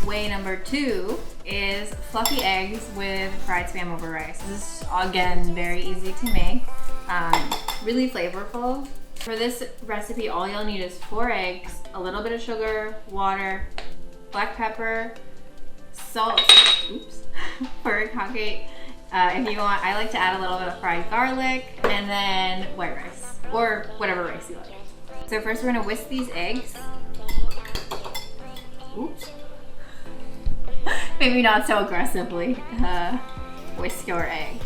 way number 2 is fluffy eggs with fried spam over rice. This is, again, very easy to make, really flavorful. For this recipe, all you'll need is 4 eggs, a little bit of sugar, water, black pepper, salt, furikake. If you want, I like to add a little bit of fried garlic, and then white rice, or whatever rice you like. So first we're gonna whisk these eggs. Oops. Maybe not so aggressively. Whisk your eggs.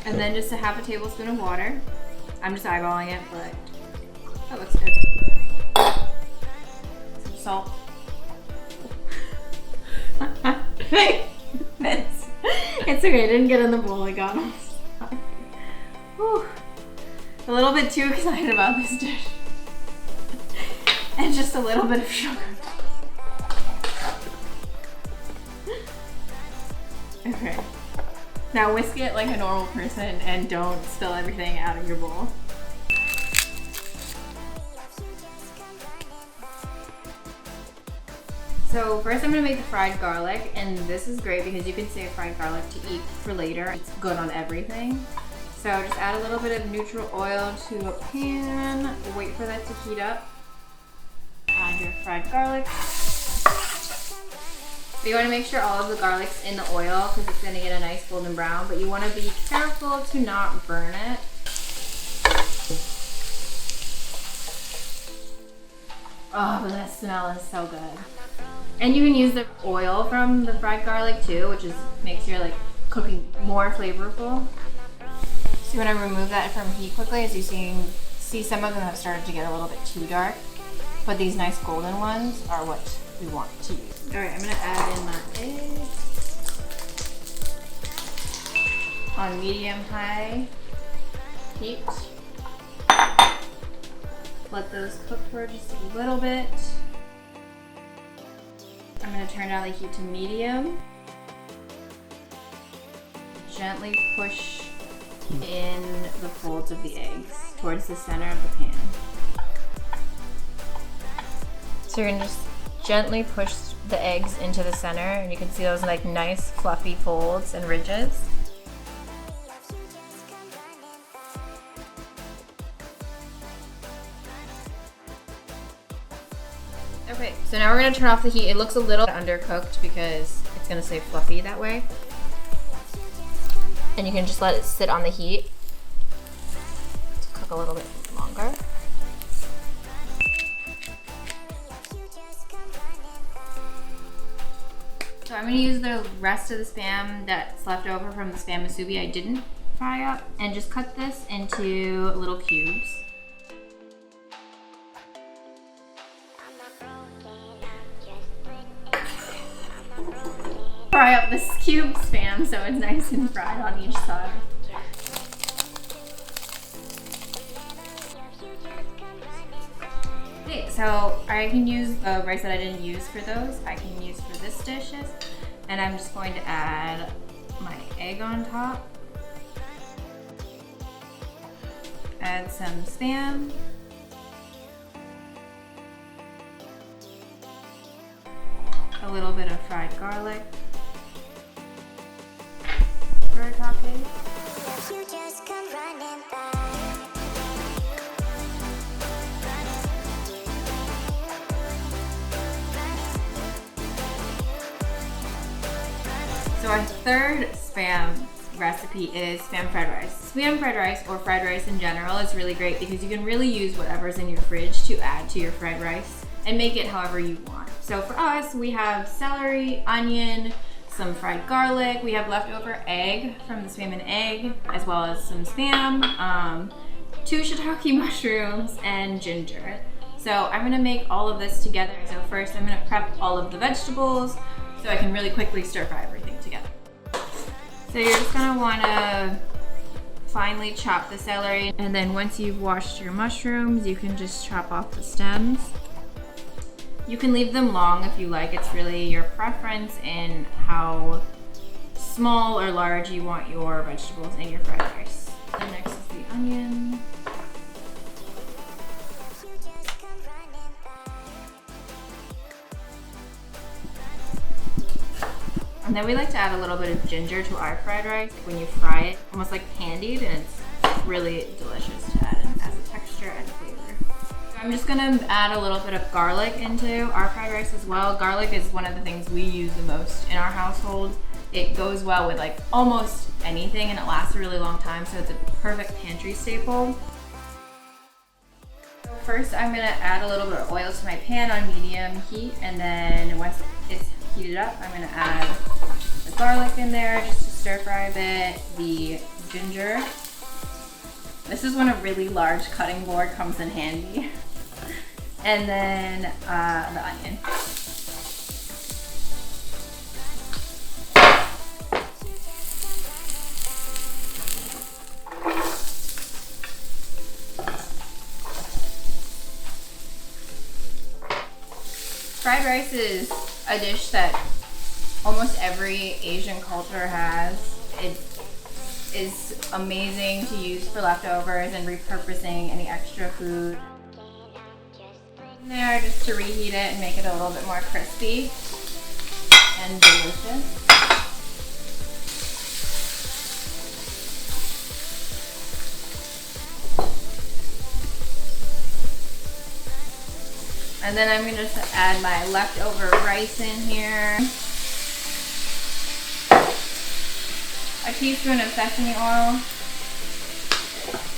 And then just a half a tablespoon of water. I'm just eyeballing it, but that looks good. Some salt. It's okay, I didn't get in the bowl, I got them. Whew. A little bit too excited about this dish. And just a little bit of sugar. Okay. Now whisk it like a normal person and don't spill everything out of your bowl. So first I'm gonna make the fried garlic, and this is great because you can save fried garlic to eat for later. It's good on everything. So just add a little bit of neutral oil to a pan, wait for that to heat up. Add your fried garlic. You want to make sure all of the garlic's in the oil because it's going to get a nice golden brown, but you want to be careful to not burn it. Oh, but that smell is so good. And you can use the oil from the fried garlic too, which is makes your like cooking more flavorful. So you want to remove that from heat quickly. As you see some of them have started to get a little bit too dark, but these nice golden ones are what we want to use. All right, I'm gonna add in my eggs on medium-high heat. Let those cook for just a little bit. I'm gonna turn down the heat to medium. Gently push in the folds of the eggs towards the center of the pan. So you're gonna just gently push the eggs into the center, and you can see those like nice fluffy folds and ridges. Okay, so now we're gonna turn off the heat. It looks a little undercooked because it's gonna stay fluffy that way. And you can just let it sit on the heat to cook a little bit longer. So I'm going to use the rest of the Spam that's left over from the Spam musubi I didn't fry up, and just cut this into little cubes. Fry up this cube Spam so it's nice and fried on each side. Okay, so I can use the rice that I didn't use for those. I can use for this dishes. And I'm just going to add my egg on top. Add some Spam. A little bit of fried garlic. Furikake. So our third Spam recipe is Spam fried rice. Spam fried rice, or fried rice in general, is really great because you can really use whatever's in your fridge to add to your fried rice and make it however you want. So for us, we have celery, onion, some fried garlic. We have leftover egg from the Spam and egg, as well as some Spam, 2 shiitake mushrooms, and ginger. So I'm gonna make all of this together. So first I'm gonna prep all of the vegetables so I can really quickly stir fry everything together. So you're just gonna wanna finely chop the celery, and then once you've washed your mushrooms, you can just chop off the stems. You can leave them long if you like. It's really your preference in how small or large you want your vegetables in your fried rice. And next is the onion. And then we like to add a little bit of ginger to our fried rice when you fry it, almost like candied, and it's really delicious to add as a texture and flavor. So I'm just gonna add a little bit of garlic into our fried rice as well. Garlic is one of the things we use the most in our household. It goes well with like almost anything and it lasts a really long time, so it's a perfect pantry staple. So first I'm gonna add a little bit of oil to my pan on medium heat, and then once it's heated up, I'm gonna add the garlic in there just to stir fry a bit, the ginger. This is when a really large cutting board comes in handy. And then the onion. Fried rice is a dish that almost every Asian culture has. It is amazing to use for leftovers and repurposing any extra food. In there just to reheat it and make it a little bit more crispy and delicious. And then I'm going to just add my leftover rice in here. A teaspoon of sesame oil.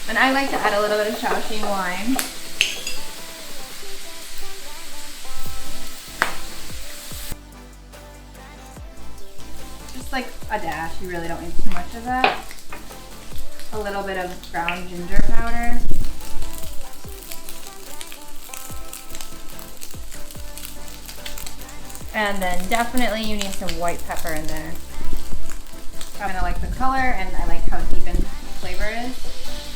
And I like to add a little bit of SHAOXING wine. Just like a dash, you really don't need too much of that. A little bit of ground ginger powder. And then definitely you need some white pepper in there. I kind of like the color and I like how deep in flavor it is.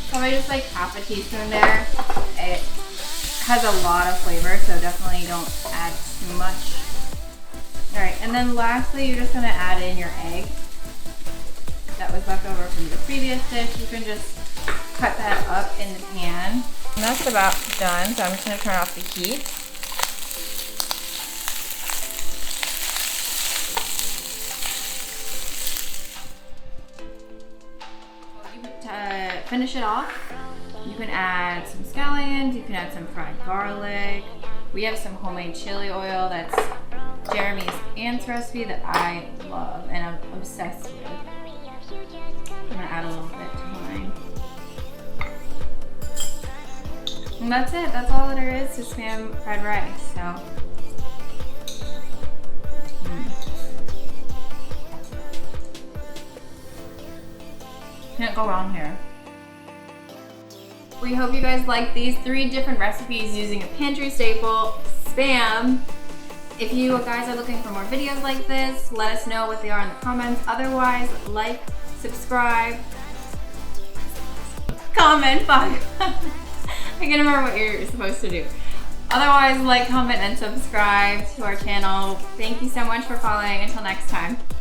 So I just like half a teaspoon there. It has a lot of flavor, so definitely don't add too much. All right, and then lastly, you're just gonna add in your egg that was left over from the previous dish. You can just cut that up in the pan. And that's about done, so I'm just gonna turn off the heat. To finish it off, you can add some scallions, you can add some fried garlic. We have some homemade chili oil that's Jeremy's aunt's recipe that I love and I'm obsessed with. I'm gonna add a little bit to mine. And that's it, that's all there is to Spam fried rice. So can't go wrong here. We hope you guys like these 3 different recipes using a pantry staple, Spam. If you guys are looking for more videos like this, let us know what they are in the comments. Otherwise, like, subscribe, comment, fuck. I can't remember what you're supposed to do. Otherwise, like, comment, and subscribe to our channel. Thank you so much for following. Until next time.